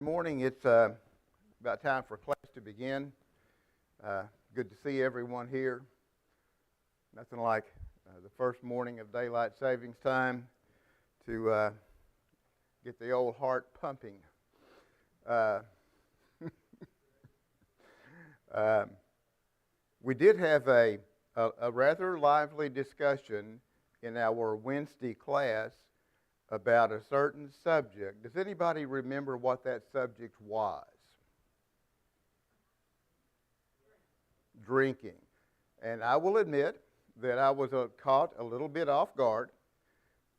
Morning. It's about time for class to begin. Good to see everyone here. Nothing like the first morning of daylight savings time to get the old heart pumping. We did have a rather lively discussion in our Wednesday class about a certain subject. Does anybody remember what that subject was? Drinking. And I will admit that I was caught a little bit off guard.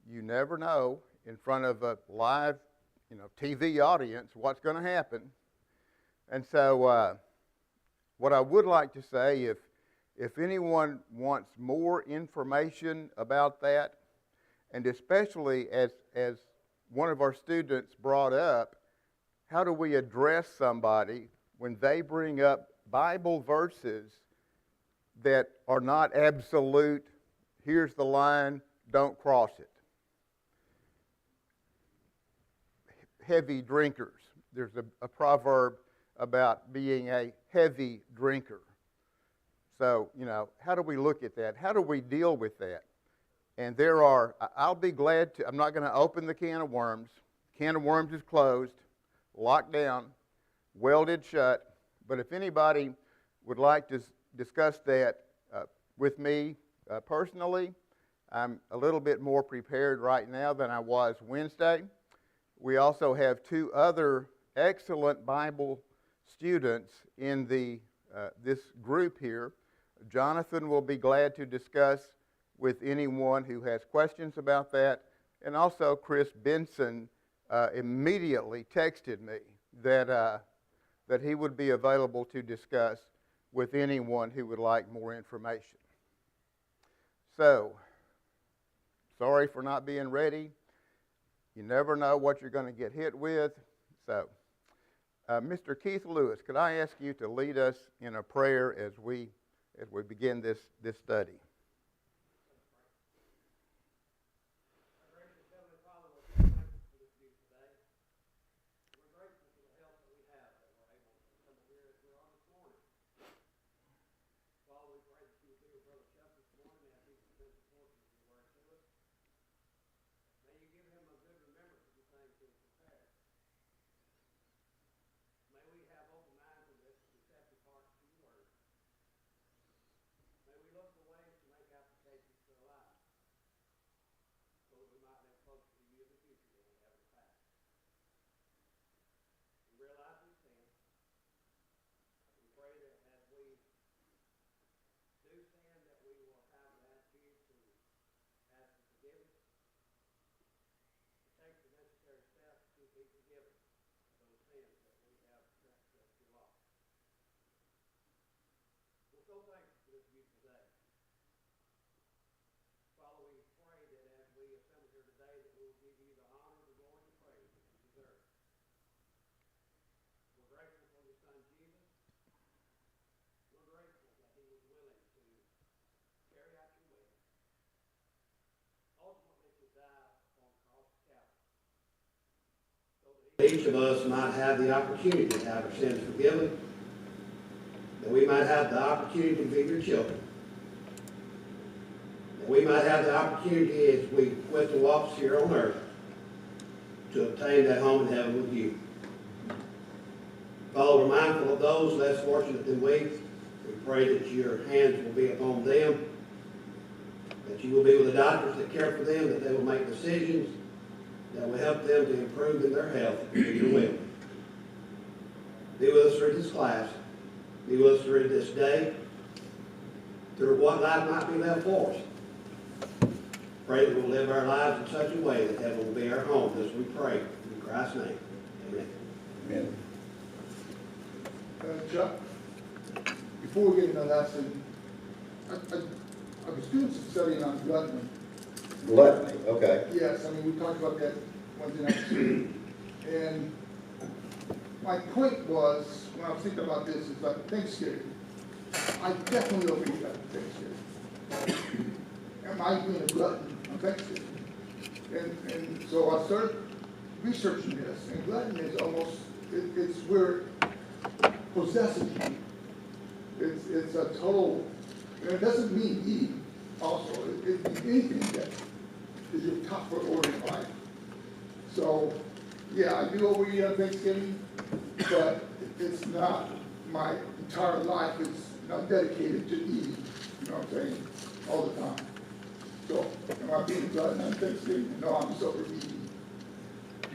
You never know in front of a live, TV audience what's going to happen. And so what I would like to say, if anyone wants more information about that, and especially as one of our students brought up, how do we address somebody when they bring up Bible verses that are not absolute, here's the line, don't cross it. Heavy drinkers. There's a proverb about being a heavy drinker. So, how do we look at that? How do we deal with that? And I'll be glad to, I'm not going to open the can of worms. Can of worms is closed, locked down, welded shut. But if anybody would like to discuss that with me personally, I'm a little bit more prepared right now than I was Wednesday. We also have two other excellent Bible students in this group here. Jonathan will be glad to discuss with anyone who has questions about that. And also Chris Benson immediately texted me that he would be available to discuss with anyone who would like more information. So, sorry for not being ready. You never know what you're going to get hit with. So, Mr. Keith Lewis, could I ask you to lead us in a prayer as we begin this study? Each of us might have the opportunity to have our sins forgiven, that we might have the opportunity to be your children, that we might have the opportunity as we quit the walks here on earth to obtain that home in heaven with you. Father, we're mindful of those less fortunate than we. We pray that your hands will be upon them, that you will be with the doctors that care for them, that they will make decisions that will help them to improve in their health through your will. Be with us through this class. Be with us through this day, through what life might be left for us. Pray that we'll live our lives in such a way that heaven will be our home, as we pray. In Christ's name, amen. Amen. Chuck, before we get into the lesson, I was doing some studying on gluttony. Gluttony, okay. Yes, we talked about that Wednesday night. And my point was, when I was thinking about this, is about Thanksgiving. I definitely don't think about Thanksgiving. Am I being a glutton on Thanksgiving? And so I started researching this, and gluttony is we're possessing you. It's a total, and it doesn't mean eating also. It means anything that is your top priority in life. So, yeah, I do overeat on Thanksgiving, but it's not my entire life. It's not dedicated to eating, you know what I'm saying, all the time. So, am I being a glutton on Thanksgiving? No, I'm just overeating.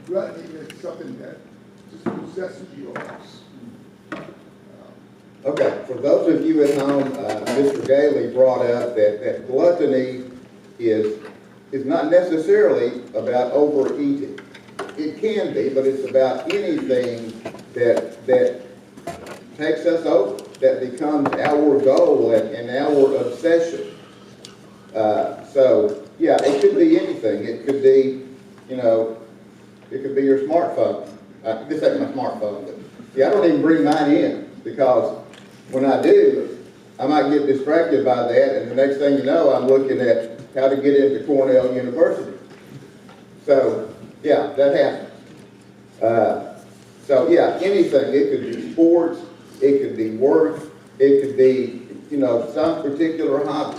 Gluttony is something that just possesses you almost. Okay, for those of you at home, Mr. Gailey brought up that gluttony is not necessarily about overeating. It can be, but it's about anything that takes us over, that becomes our goal and our obsession. So, yeah, it could be anything. It could be, it could be your smartphone. This ain't my smartphone, but yeah, I don't even bring mine in because when I do, I might get distracted by that, and the next thing you know, I'm looking at how to get into Cornell University. So, yeah, that happens. So, yeah, anything. It could be sports, it could be work, it could be, some particular hobby.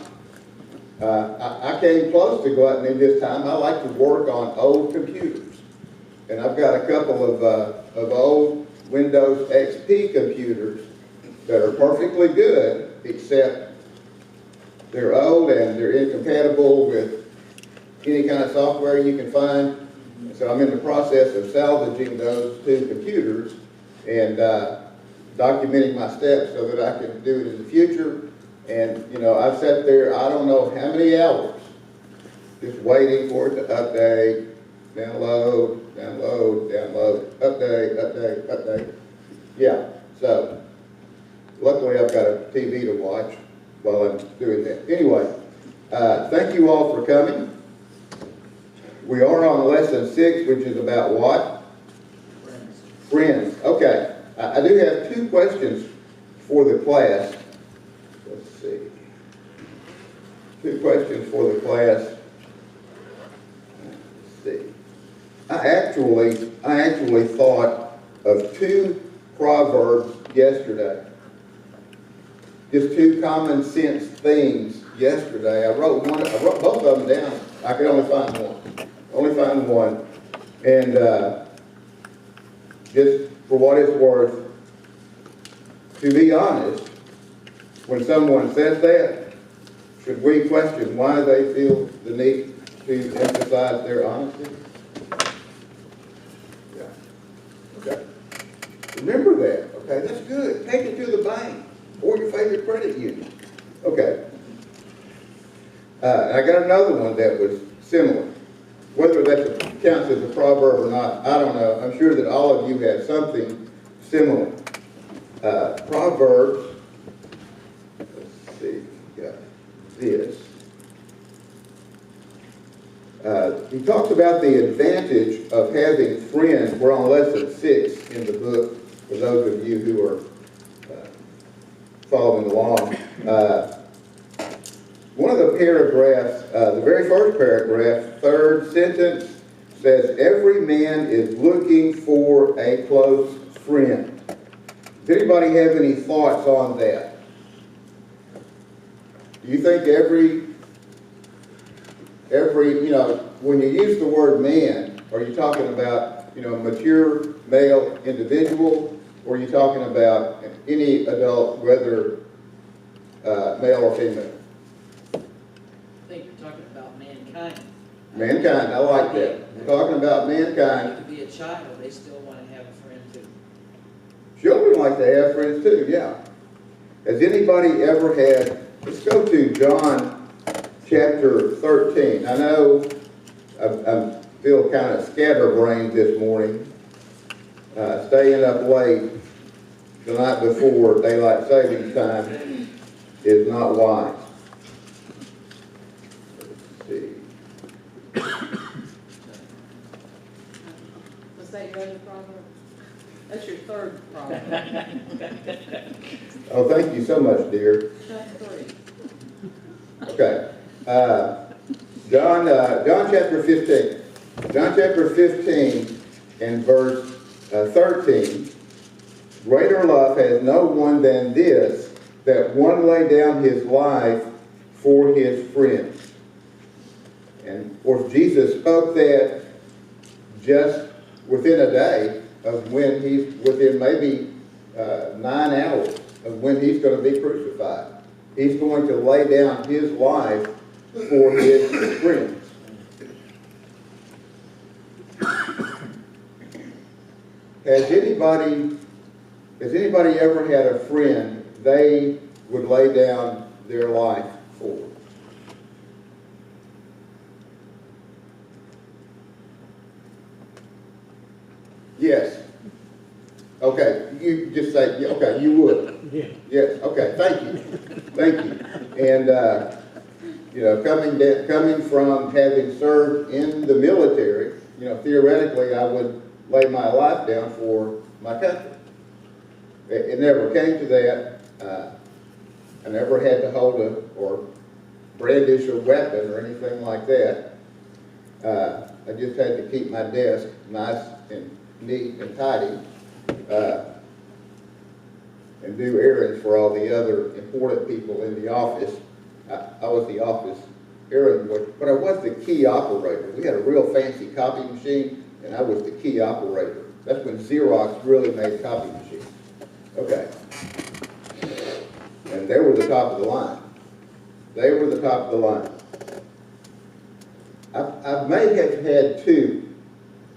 I came close to gluttony this time. I like to work on old computers. And I've got a couple of old Windows XP computers that are perfectly good, except they're old and they're incompatible with any kind of software you can find. So I'm in the process of salvaging those two computers and documenting my steps so that I can do it in the future. And, I've sat there, I don't know how many hours, just waiting for it to update, download, update. Yeah, so luckily I've got a TV to watch while I'm doing that. Anyway, thank you all for coming. We are on lesson 6, which is about what? Friends. Okay. I do have 2 questions for the class. Let's see. 2 questions for the class. Let's see. I actually thought of 2 proverbs yesterday. Just 2 common sense things yesterday. I wrote both of them down. I could only find one. And just for what it's worth, to be honest, when someone says that, should we question why they feel the need to emphasize their honesty? Yeah. Okay. Remember that. Okay, that's good. Take it to the bank or your favorite credit union. Okay. I got another one that was similar. Whether that counts as a proverb or not, I don't know. I'm sure that all of you have something similar. Proverbs, let's see, got this. He talks about the advantage of having friends. We're on lesson 6 in the book, for those of you who are following along. One of the paragraphs, the very first paragraph, 3rd sentence, says, every man is looking for a close friend. Does anybody have any thoughts on that? Do you think every, when you use the word man, are you talking about, mature male individual, or are you talking about any adult, whether male or female? I think you're talking about mankind. Mankind, I like that. We're talking about mankind. It could be a child, they still want to have a friend too. Children like to have friends too, yeah. Has anybody ever had, let's go to John chapter 13. I know I feel kind of scatterbrained this morning. Staying up late the night before daylight savings time is not wise. Let's see. Was that your other proverb? That's your 3rd proverb. Oh, thank you so much, dear. That's 3. Okay. John chapter 15. John chapter 15 and verse 13 greater love has no one than this, that one lay down his life for his friends. And of course, Jesus spoke that just within a day of when he's, within maybe 9 hours of when he's going to be crucified. He's going to lay down his life for his friends. Has anybody ever had a friend they would lay down their life for? Yes. Okay, you just say, yeah, okay, you would. Yeah. Yes, okay, thank you. Thank you. And, you know, coming from having served in the military, you know, theoretically, I would lay my life down for my country. It never came to that. I never had to hold or brandish a weapon or anything like that. I just had to keep my desk nice and neat and tidy, and do errands for all the other important people in the office. I was the office errand boy, but I was the key operator. We had a real fancy copy machine, and I was the key operator. That's when Xerox really made copy machines. Okay. And they were the top of the line. They were the top of the line. I may have had 2,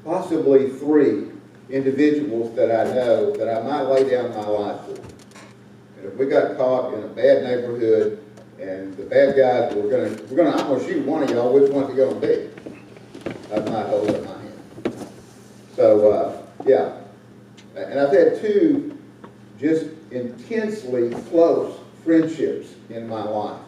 possibly 3 individuals that I know that I might lay down my life for. And if we got caught in a bad neighborhood and the bad guys were I'm gonna shoot one of y'all, which one's it gonna be? I might hold up my hand. So, yeah. And I've had 2 just intensely close friendships in my life.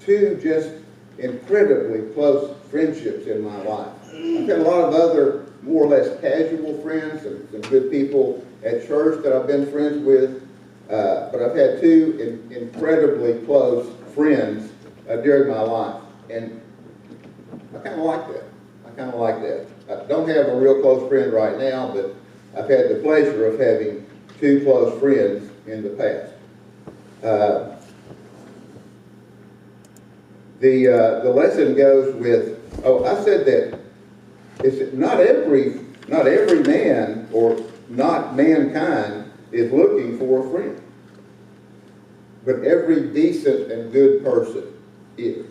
2 just incredibly close friendships in my life. I've had a lot of other more or less casual friends, some good people at church that I've been friends with, but I've had 2 incredibly close friends during my life, and I kind of like that. I kind of like that. I don't have a real close friend right now, but I've had the pleasure of having 2 close friends in the past. The lesson goes with, I said that it's not every man or not mankind is looking for a friend, but every decent and good person is.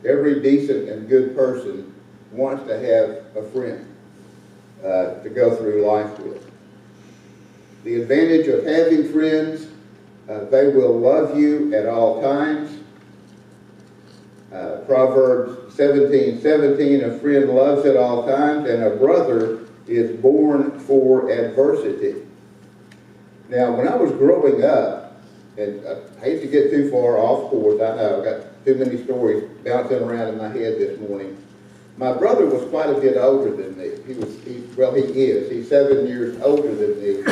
Every decent and good person wants to have a friend to go through life with. The advantage of having friends, they will love you at all times. Proverbs 17:17, a friend loves at all times, and a brother is born for adversity. Now, when I was growing up, and I hate to get too far off course, I know I've got too many stories bouncing around in my head this morning. My brother was quite a bit older than me. He is. He's 7 years older than me.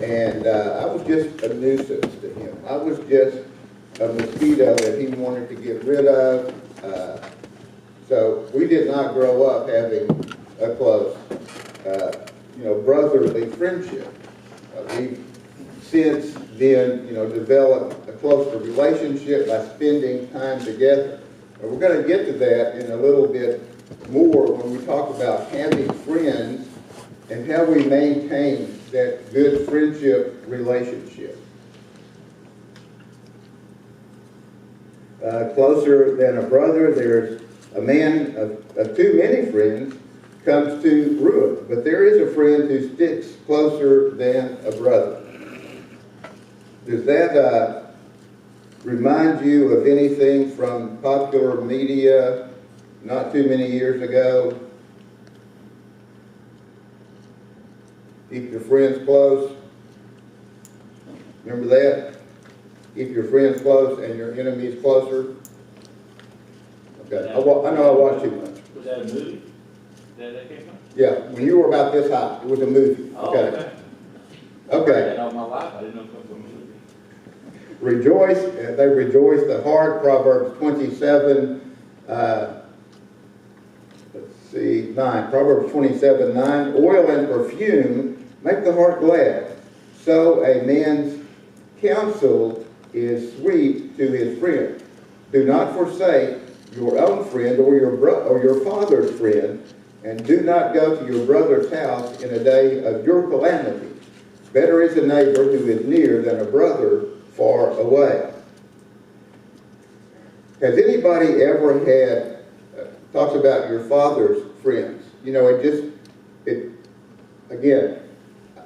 And I was just a nuisance to him. I was just a mosquito that he wanted to get rid of. So we did not grow up having a close, brotherly friendship. We've since then, developed a closer relationship by spending time together. And we're going to get to that in a little bit more when we talk about having friends and how we maintain that good friendship relationship. Closer than a brother, there's a man of too many friends comes to ruin, but there is a friend who sticks closer than a brother. Does that remind you of anything from popular media not too many years ago? Keep your friends close. Remember that? Keep your friends close and your enemies closer. Okay, I know I watched too much. Was that a movie that came from? Yeah, when you were about this high, it was a movie. Oh, okay. Okay. All my life, I didn't know it was a movie. Rejoice, and they rejoice the heart, Proverbs 27, let's see, 9. Proverbs 27, 9. Oil and perfume make the heart glad. so a man's counsel is sweet to his friend. Do not forsake your own friend or your father's friend, and do not go to your brother's house in a day of your calamity. Better is a neighbor who is near than a brother far away. Has anybody ever had, talks about your father's friends? You know, again,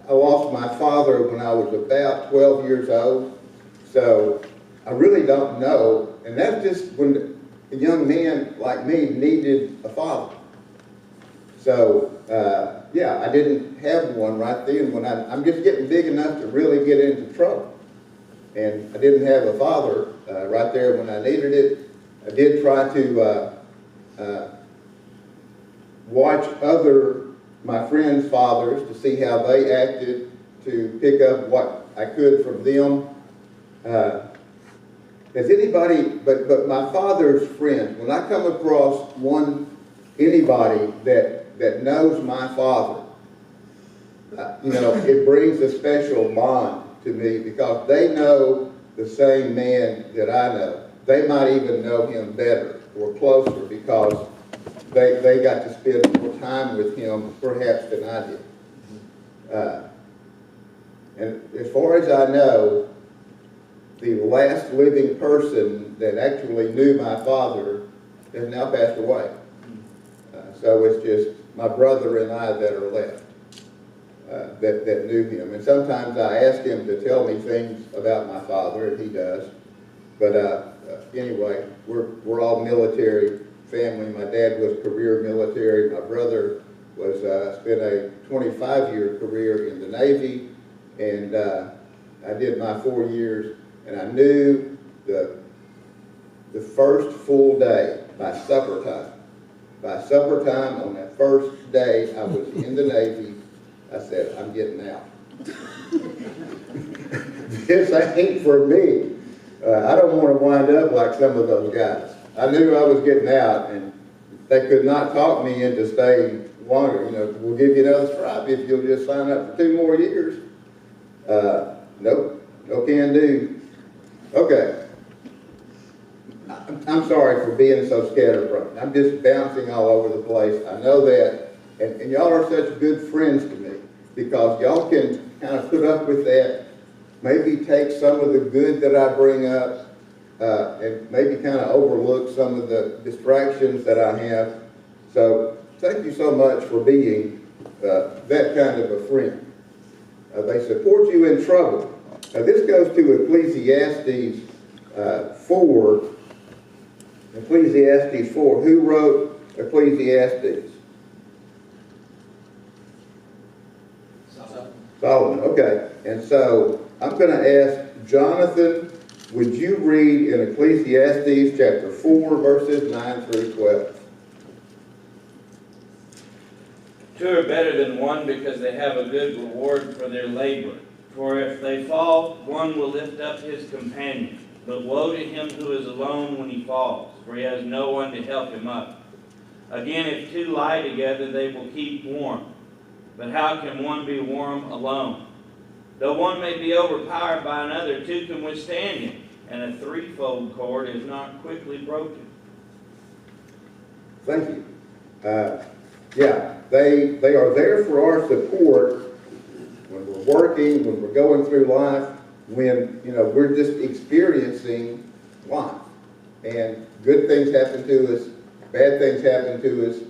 I lost my father when I was about 12 years old, so I really don't know, and that's just when a young man like me needed a father. So, yeah, I didn't have one right then when I'm just getting big enough to really get into trouble. And I didn't have a father right there when I needed it. I did try to watch my friends' fathers to see how they acted, to pick up what I could from them. Has anybody, but my father's friends, when I come across anybody that knows my father, you know, it brings a special bond to me because they know the same man that I know. They might even know him better or closer because they got to spend more time with him perhaps than I did. And as far as I know, the last living person that actually knew my father has now passed away. So it's just my brother and I that are left that knew him. And sometimes I ask him to tell me things about my father, and he does. But anyway, we're all military family. My dad was career military. My brother was spent a 25-year career in the Navy, and I did my 4 years. And I knew the first full day by supper time. By supper time on that first day I was in the Navy, I said, I'm getting out. This ain't for me. I don't want to wind up like some of those guys. I knew I was getting out, and they could not talk me into staying longer. You know, we'll give you another stripe if you'll just sign up for 2 more years. Nope, no can do. Okay. I'm sorry for being so scatterbrained. I'm just bouncing all over the place. I know that. And y'all are such good friends to me because y'all can kind of put up with that, maybe take some of the good that I bring up, and maybe kind of overlook some of the distractions that I have. So thank you so much for being that kind of a friend. They support you in trouble. Now this goes to Ecclesiastes 4. Ecclesiastes 4. Who wrote Ecclesiastes? Solomon. Okay. And so I'm going to ask Jonathan, would you read in Ecclesiastes chapter 4, verses 9 through 12? 2 are better than 1 because they have a good reward for their labor. For if they fall, one will lift up his companion. But woe to him who is alone when he falls, for he has no one to help him up. Again, if 2 lie together, they will keep warm. But how can one be warm alone? Though one may be overpowered by another, 2 can withstand him, and a threefold cord is not quickly broken. Thank you. Yeah, they are there for our support when we're working, when we're going through life, when, you know, we're just experiencing life. And good things happen to us, bad things happen to us,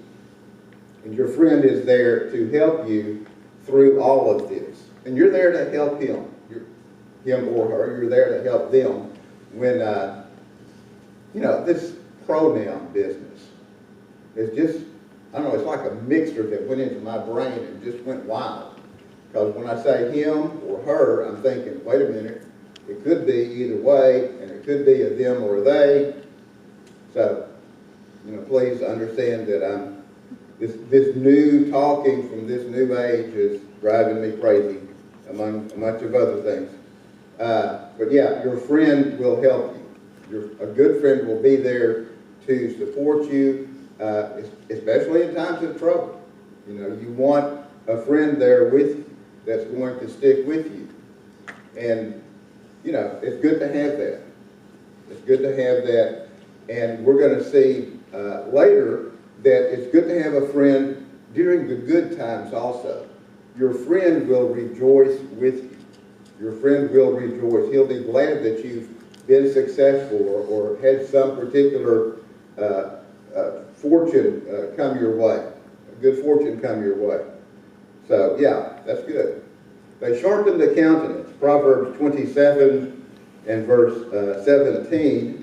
and your friend is there to help you through all of this. And you're there to help him, him or her, you're there to help them when, you know, this pronoun business is just, I don't know, it's like a mixture that went into my brain and just went wild. Because when I say him or her, I'm thinking, wait a minute, it could be either way, and it could be a them or a they. So, you know, please understand that this new talking from this new age is driving me crazy, among a bunch of other things. But yeah, your friend will help you. A good friend will be there to support you, especially in times of trouble. You know, you want a friend there with you that's going to stick with you. And, you know, it's good to have that. It's good to have that. And we're gonna see, later that it's good to have a friend during the good times also. Your friend will rejoice with you. Your friend will rejoice. He'll be glad that you've been successful or had some particular fortune come your way, good fortune come your way. So, yeah, that's good. They sharpen the countenance. Proverbs 27 and verse 17.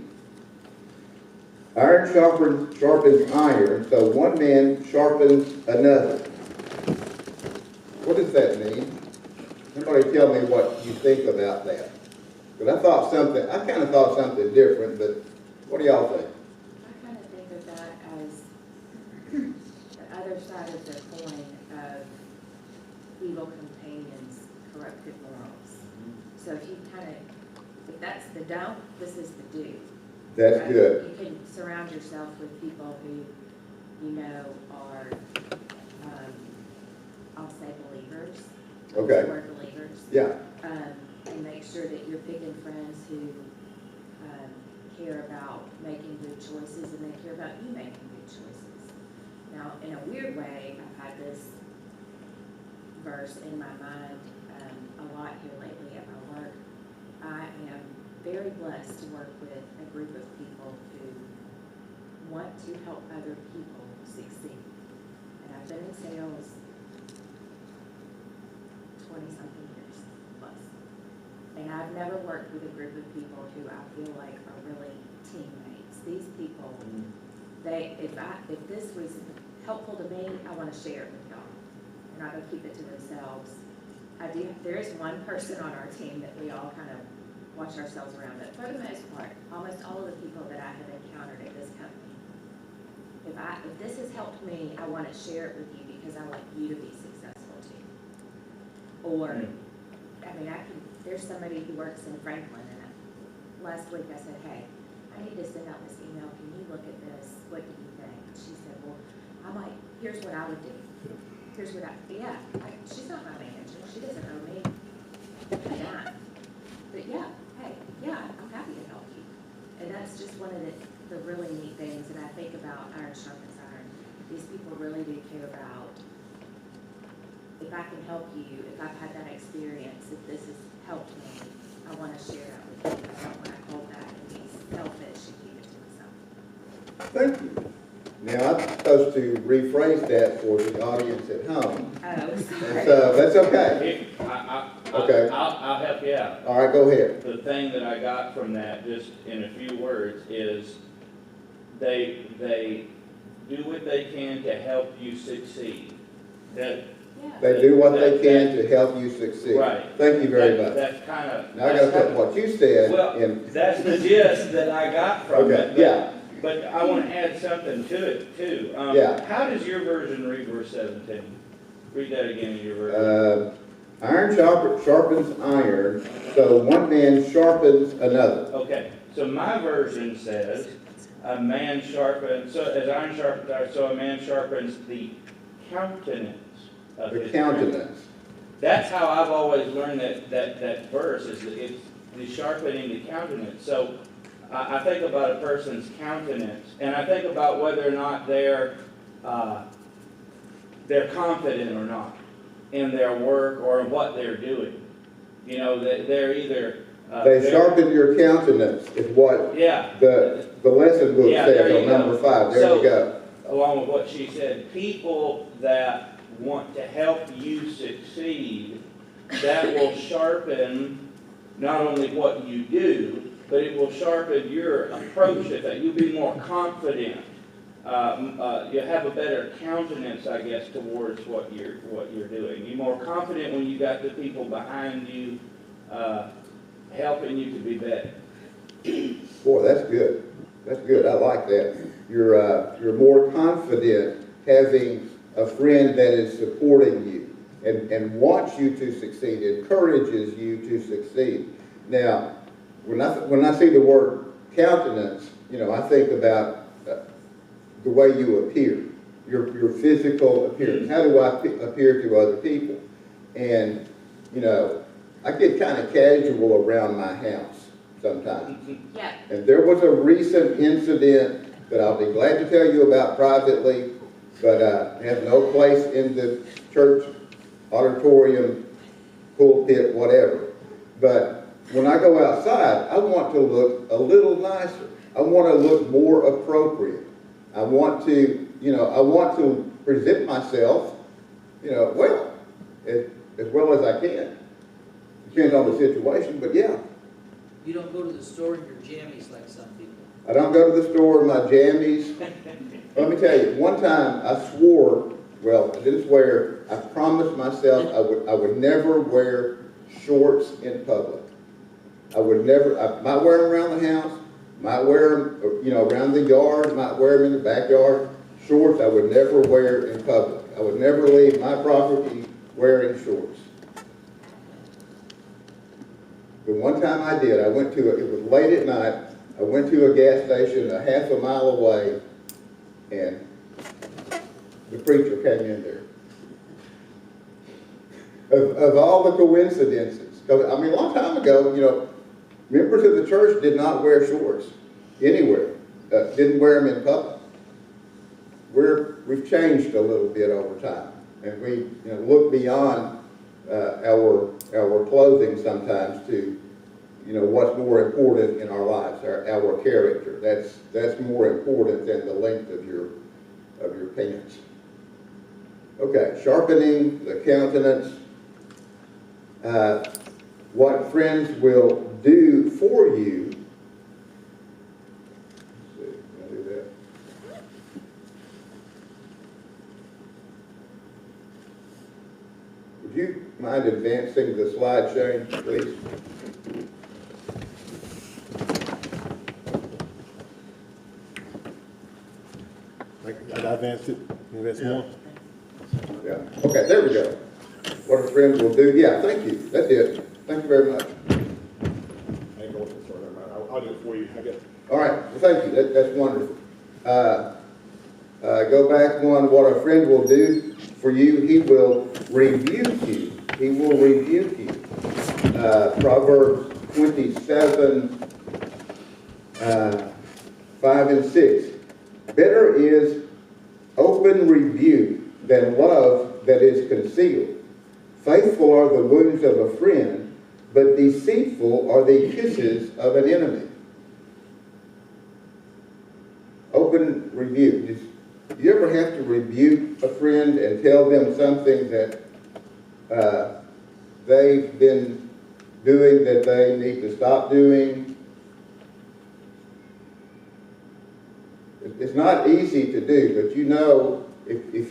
Iron sharpens iron, so one man sharpens another. What does that mean? Somebody tell me what you think about that. Because I kind of thought something different, but what do y'all think? I kind of think of that as the other side of the coin of evil companions, corrupted morals. So if you if that's the don't, this is the do. That's Right? good. You can surround yourself with people who you know are, I'll say believers. Okay. Word believers. Yeah, And make sure that you're picking friends who care about making good choices and they care about you making good choices. Now, in a weird way, I've had this verse in my mind a lot here lately at my work. I am very blessed to work with a group of people who want to help other people succeed. And I've been in sales 20-something years plus. And I've never worked with a group of people who I feel like are really teammates. These people, if this was helpful to me, I want to share it with y'all. They're not going to keep it to themselves. There is one person on our team that we all kind of watch ourselves around, but for the most part, almost all of the people that I have encountered at this company, if this has helped me, I want to share it with you because I want you to be successful too. Or, there's somebody who works in Franklin, and last week I said, hey, I need to send out this email, can you look at this, what do you think? She said, well, here's what I would do. She's not my manager, she doesn't owe me a dime. But I'm happy to help you. And that's just one of the really neat things, and I think about iron sharpens iron. These people really do care about, if I can help you, if I've had that experience, if this has helped me, I want to share that with you. I don't want to hold that and be selfish and keep it to myself. thank you. Now, I'm supposed to rephrase that for the audience at home. Oh, And sorry. so, that's okay. Okay. I'll help you out. All right, go ahead. The thing that I got from that, just in a few words, is they do what they can to help you succeed. Yeah. They do what they can to help you succeed. Right. Thank you very much. That's kind of. Now, I gotta put what you said Well, in. that's the gist that I got from Okay, it. yeah. But I want to add something to it too. Yeah. How does your version read verse 17? Read that again in your version. Iron sharpens iron, so one man sharpens another. Okay, so my version says, a man sharpens, so as iron sharpens iron, so a man sharpens the countenance of The his friend. countenance. That's how I've always learned that verse, is that it's the sharpening the countenance. So I think about a person's countenance, and I think about whether or not they're confident or not in their work or in what they're doing. You know, they're either They sharpen your countenance is what yeah. the lesson book Yeah, there says on you go. number 5. There So, you go. Along with what she said, people that want to help you succeed, that will sharpen not only what you do, but it will sharpen your approach to that. You'll be more confident. You'll have a better countenance, I guess, towards what you're doing. You're more confident when you got the people behind you helping you to be better. Boy, that's good. That's good. I like that. You're more confident having a friend that is supporting you and wants you to succeed, encourages you to succeed. Now, when I see the word countenance, I think about the way you appear, your physical appearance. How do I appear to other people? And, I get kind of casual around my house sometimes. Yeah, And there was a recent incident that I'll be glad to tell you about privately, but has no place in the church auditorium, pulpit, whatever. But when I go outside, I want to look a little nicer. I want to look more appropriate. I want to, I want to present myself, well, as well as I can. Depends on the situation, but yeah. You don't go to the store in your jammies like some people. I don't go to the store in my jammies. Let me tell you, one time I swore, well, I didn't swear, I promised myself I would never wear shorts in public. I might wear them around the house, might wear them, around the yard, might wear them in the backyard. Shorts I would never wear in public. I would never leave my property wearing shorts. The one time I did, it was late at night, I went to a gas station a half a mile away, and the preacher came in there. Of all the coincidences, because I mean, a long time ago, members of the church did not wear shorts anywhere, didn't wear them in public. We've changed a little bit over time, and we look beyond our clothing sometimes to what's more important in our lives, our character. That's more important than the length of your pants. Okay, sharpening the countenance. What friends will do for you. Let's see, can I do that? Would you mind advancing the slide, Shane, please? Did I advance it? Advance more? Yeah, okay, there we go. What a friend will do, yeah, thank you, that's it. Thank you very much. I ain't going to, sorry, never mind. I'll do it for you, I guess. All right, well, thank you, that's wonderful. Go back one, what a friend will do for you, he will rebuke you. He will rebuke you. Proverbs 27, 5 and 6. Better is open rebuke than love that is concealed. Faithful are the wounds of a friend, but deceitful are the kisses of an enemy. Open rebuke. Do you ever have to rebuke a friend and tell them something that they've been doing that they need to stop doing? It's not easy to do, but if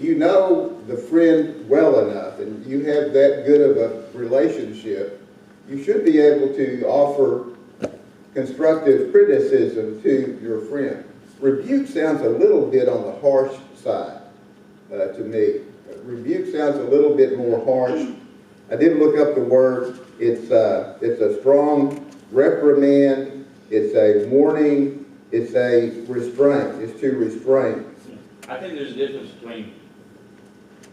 you know the friend well enough and you have that good of a relationship, you should be able to offer constructive criticism to your friend. Rebuke sounds a little bit on the harsh side to me. Rebuke sounds a little bit more harsh. I did look up the word. It's a strong reprimand. It's a warning. It's a restraint. It's to restrain. I think there's a difference between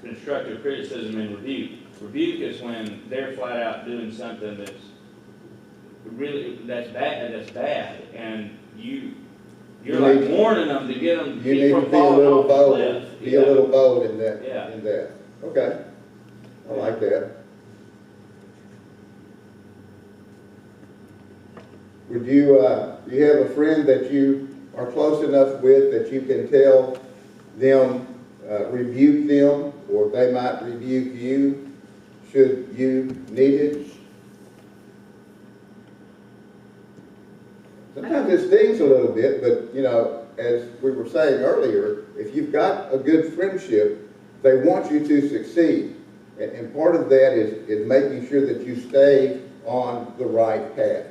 constructive criticism and rebuke. Rebuke is when they're flat out doing something that's bad, and you're like warning them to get them You need to from be a falling little off the bold. cliff. Be a little bold in that. Yeah. In that. Okay. I like that. Would you have a friend that you are close enough with that you can tell them, rebuke them, or they might rebuke you should you need it? Sometimes it stings a little bit, but as we were saying earlier, if you've got a good friendship, they want you to succeed. And part of that is making sure that you stay on the right path.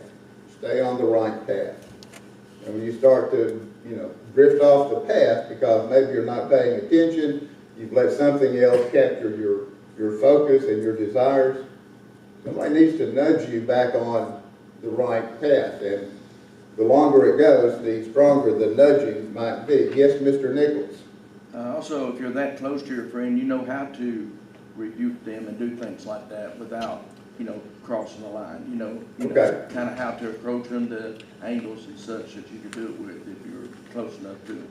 Stay on the right path. And when you start to, drift off the path because maybe you're not paying attention, you've let something else capture your focus and your desires, somebody needs to nudge you back on the right path. And the longer it goes, the stronger the nudging might be. Yes, Mr. Nichols? Also, if you're that close to your friend, you know how to rebuke them and do things like that without crossing the line, Okay. kind of how to approach them, the angles and such that you could do it with if you're close enough to it.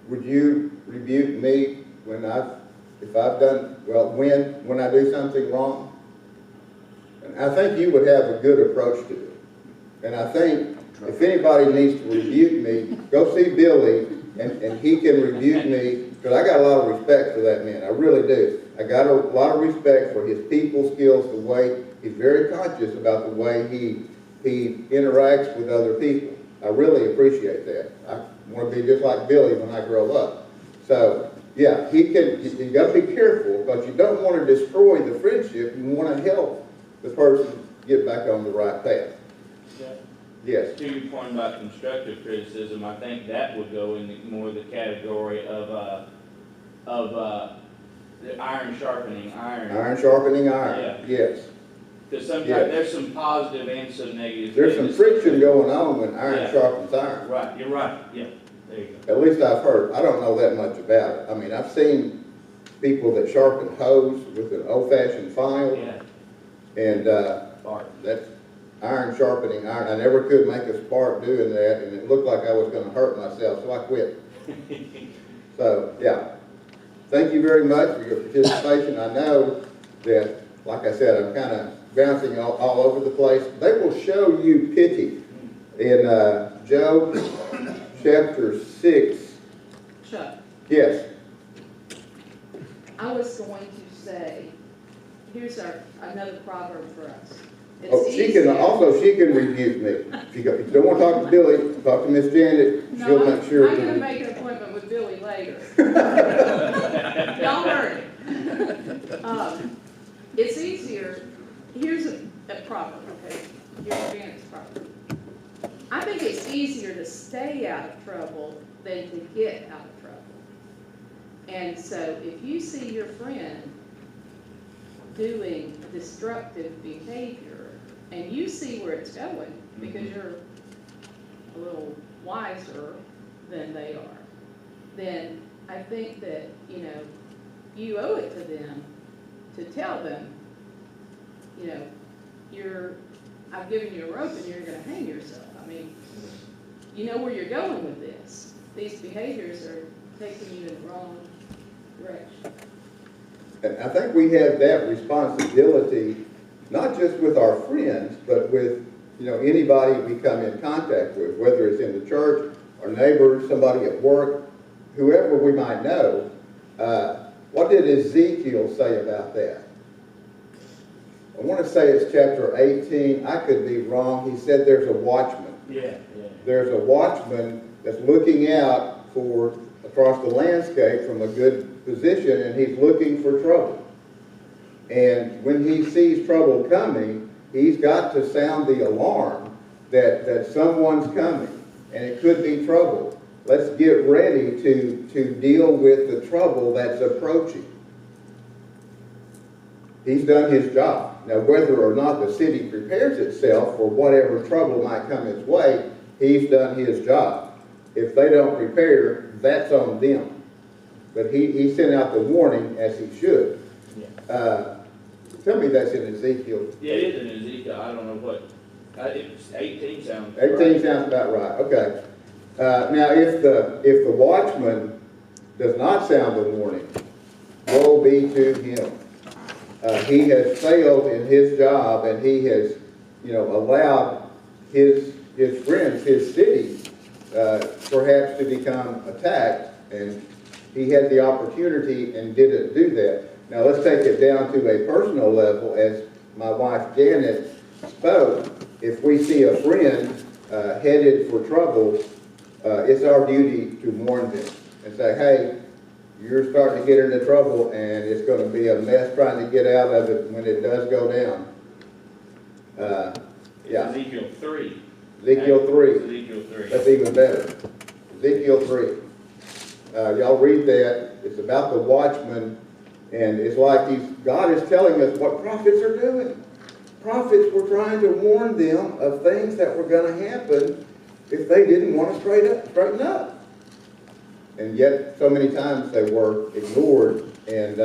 Would you rebuke me when if I've done, well, when I do something wrong? And I think you would have a good approach to it. And I think if anybody needs to rebuke me, go see Billy and he can rebuke me, because I got a lot of respect for that man. I really do. I got a lot of respect for his people skills, the way he's very conscious about the way he interacts with other people. I really appreciate that. I want to be just like Billy when I grow up. So, yeah, you got to be careful, because you don't want to destroy the friendship. You want to help the person get back on the right path. Yeah. Yes. To your point about constructive criticism, I think that would go in more the category of the iron sharpening iron. Iron sharpening iron. Yeah. Yes. Because sometimes Yes. there's some positive and some negative. There's some things. friction going on when iron Yeah. sharpens iron. Right, you're right, yeah, there you go. At least I've heard. I don't know that much about it. I mean, I've seen people that sharpen hose with an old-fashioned file, Yeah, and Bart. that's iron sharpening iron. I never could make a spark doing that, and it looked like I was going to hurt myself, so I quit. So, yeah. Thank you very much for your participation. I know that, like I said, I'm kind of bouncing all over the place. They will show you pity in Job chapter 6. Chuck, Yes. I was going to say, here's another proverb for us. It's Oh, she can rebuke me. If you don't want to talk to Billy, talk to Miss Janet. She'll No, make sure. I'm gonna make an appointment with Billy later. Y'all heard it. It's easier, here's a proverb, okay? Here's Janet's proverb. I think it's easier to stay out of trouble than to get out of trouble. And so if you see your friend doing destructive behavior, and you see where it's going, because you're a little wiser than they are, then I think that, you owe it to them to tell them, I've given you a rope and you're gonna hang yourself. I mean, you know where you're going with this. These behaviors are taking you in the wrong direction. And I think we have that responsibility, not just with our friends, but with, anybody we come in contact with, whether it's in the church, our neighbors, somebody at work, whoever we might know. What did Ezekiel say about that? I want to say it's chapter 18. I could be wrong. He said there's a watchman. Yeah. There's a watchman that's looking out across the landscape from a good position, and he's looking for trouble. And when he sees trouble coming, he's got to sound the alarm that someone's coming, and it could be trouble. Let's get ready to deal with the trouble that's approaching. He's done his job. Now, whether or not the city prepares itself for whatever trouble might come its way, he's done his job. If they don't prepare, that's on them. But he sent out the warning as he should. Yeah. Tell me that's in Ezekiel. Yeah, it is in Ezekiel, I don't know what, it's 18 sounds. 18 right. sounds about right. Okay. Now, if the watchman does not sound the warning, woe be to him. He has failed in his job, and he has, allowed his friends, his city, perhaps to become attacked, and he had the opportunity and didn't do that. Now let's take it down to a personal level. As my wife Janet spoke, if we see a friend headed for trouble, it's our duty to warn them and say, hey, you're starting to get into trouble, and it's going to be a mess trying to get out of it when it does go down. Yeah. Ezekiel 3. Ezekiel 3. Ezekiel 3. That's even better. Ezekiel 3. Y'all read that. It's about the watchman, and it's like God is telling us what prophets are doing. Prophets were trying to warn them of things that were going to happen if they didn't want to straighten up. And yet, so many times they were ignored, and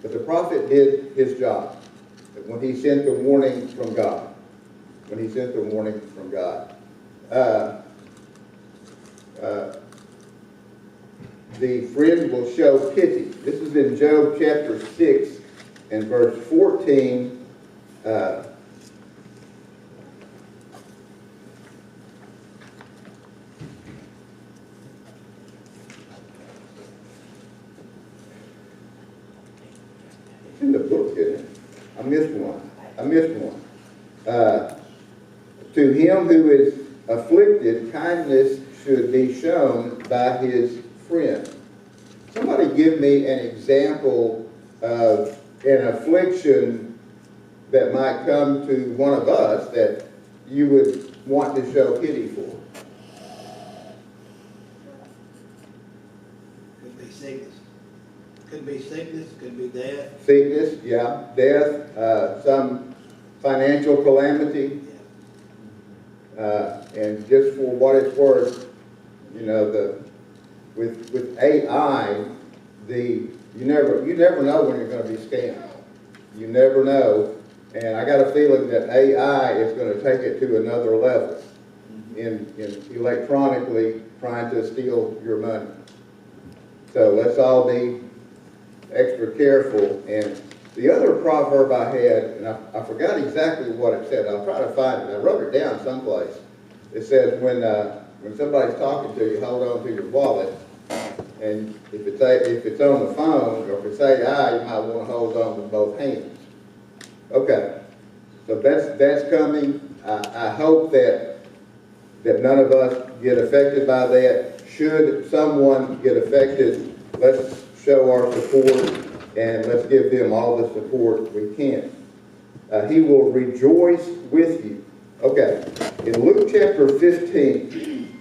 But the prophet did his job when he sent the warning from God. When he sent the warning from God. The friend will show pity. This is in Job chapter 6 and verse 14. In the book, isn't it? I missed one. To him who is afflicted, kindness should be shown by his friend. Somebody give me an example of an affliction that might come to one of us that you would want to show pity for. Could be sickness. Could be sickness, could be death. Sickness, yeah, death, some financial calamity. And just for what it's worth, you know, with AI, you never know when you're going to be scammed. You never know, and I got a feeling that AI is going to take it to another level in electronically trying to steal your money. So let's all be extra careful. And the other proverb I had, and I forgot exactly what it said. I'll try to find it. I wrote it down someplace. It says when somebody's talking to you, hold on to your wallet. And if it's on the phone or if it's AI, you might want to hold on with both hands. Okay, so that's coming. I hope that none of us get affected by that. Should someone get affected, let's show our support and let's give them all the support we can. He will rejoice with you. Okay, in Luke chapter 15,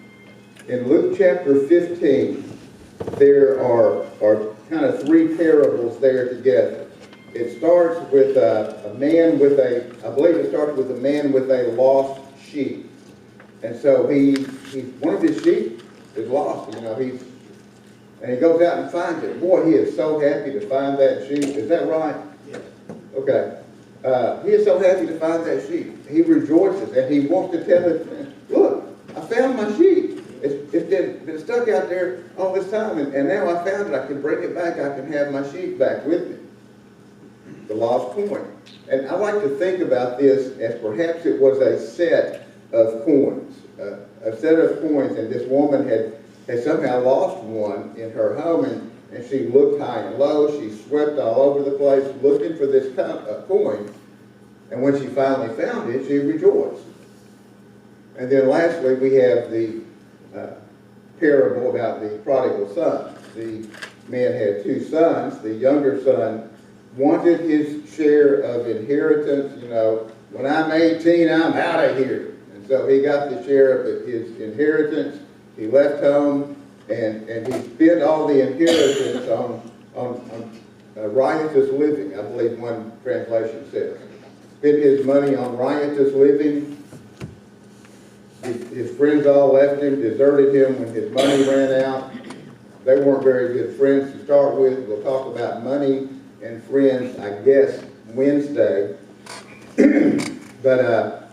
there are kind of three parables there together. It starts with a man with a man with a lost sheep. And so one of his sheep is lost, you know, and he goes out and finds it. Boy, he is so happy to find that sheep. Is that right? Yes. Okay. He is so happy to find that sheep. He rejoices and he wants to tell his friend, look, I found my sheep. It's been stuck out there all this time, and now I found it. I can bring it back. I can have my sheep back with me. The lost coin. And I like to think about this as perhaps it was a set of coins. A set of coins, and this woman had somehow lost one in her home, and she looked high and low. She swept all over the place looking for this coin. And when she finally found it, she rejoiced. And then lastly, we have the parable about the prodigal son. The man had two sons. The younger son wanted his share of inheritance. You know, when I'm 18, I'm out of here. And so he got the share of his inheritance. He left home, and he spent all the inheritance on riotous living, I believe one translation says. Spent his money on riotous living. His friends all left him, deserted him when his money ran out. They weren't very good friends to start with. We'll talk about money and friends, I guess, Wednesday. But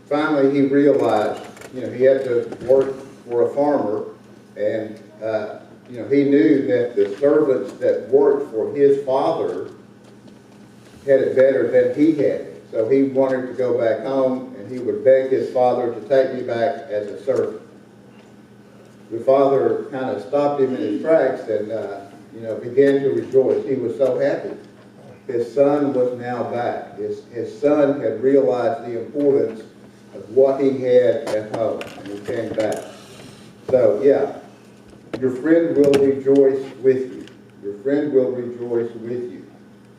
finally he realized, you know, he had to work for a farmer, and you know, he knew that the servants that worked for his father had it better than he had it. So he wanted to go back home, and he would beg his father to take me back as a servant. The father kind of stopped him in his tracks and you know, began to rejoice. He was so happy. His son was now back. His son had realized the importance of what he had at home, and he came back. So yeah, your friend will rejoice with you. Your friend will rejoice with you.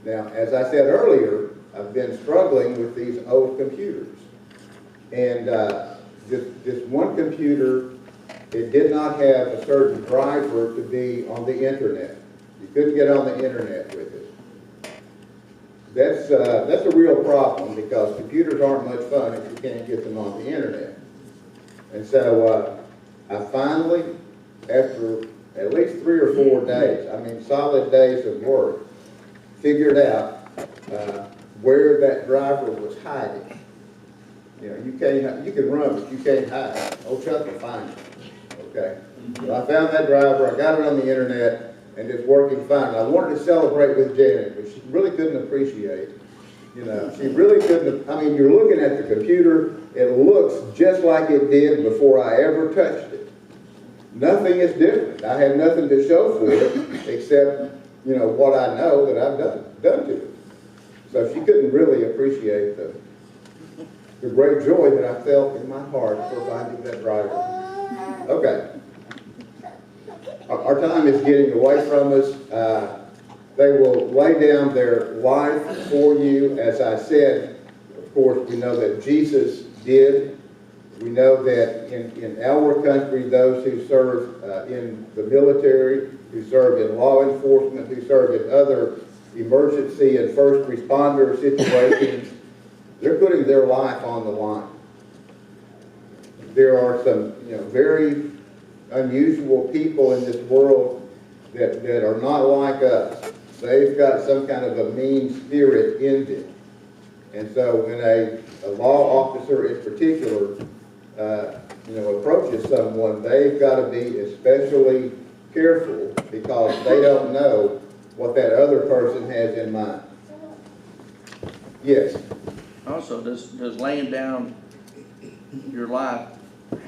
Now, as I said earlier, I've been struggling with these old computers. And this one computer, it did not have a certain driver to be on the internet. You couldn't get on the internet with it. That's a real problem, because computers aren't much fun if you can't get them on the internet. And so I finally, after at least 3 or 4 days, I mean, solid days of work, figured out, where that driver was hiding. You know, you can run, but you can't hide. Old Chuck will find you, okay? So I found that driver, I got it on the internet, and it's working fine. I wanted to celebrate with Janet, but she really couldn't appreciate, you know, she really couldn't, I mean, you're looking at the computer, it looks just like it did before I ever touched it. Nothing is different. I have nothing to show for it, except, you know, what I know that I've done to it. So she couldn't really appreciate the great joy that I felt in my heart for finding that driver. Okay. Our time is getting away from us. They will lay down their life for you. As I said, of course, we know that Jesus did. We know that in our country, those who serve in the military, who serve in law enforcement, who serve in other emergency and first responder situations, they're putting their life on the line. There are some, you know, very unusual people in this world that are not like us. They've got some kind of a mean spirit in them. And so when a law officer in particular, you know, approaches someone, they've got to be especially careful because they don't know what that other person has in mind. Yes? Also, does laying down your life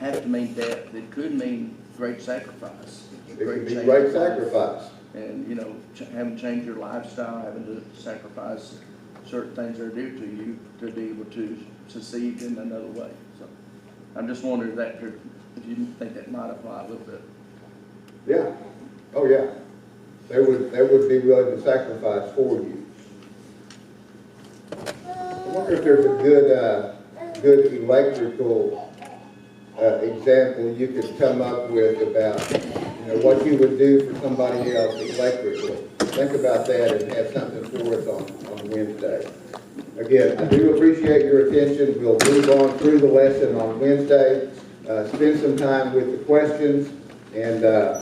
have to mean death? It could mean great sacrifice. It could be great sacrifice. And, you know, having to change your lifestyle, having to sacrifice certain things that are dear to you to be able to succeed in another way. So I'm just wondering if you think that might apply a little bit. Yeah. Oh, yeah. They would be willing to sacrifice for you. I wonder if there's a good electrical example you could come up with about, you know, what you would do for somebody else electrically. Think about that and have something for us on Wednesday. Again, I do appreciate your attention. We'll move on through the lesson on Wednesday. Spend some time with the questions and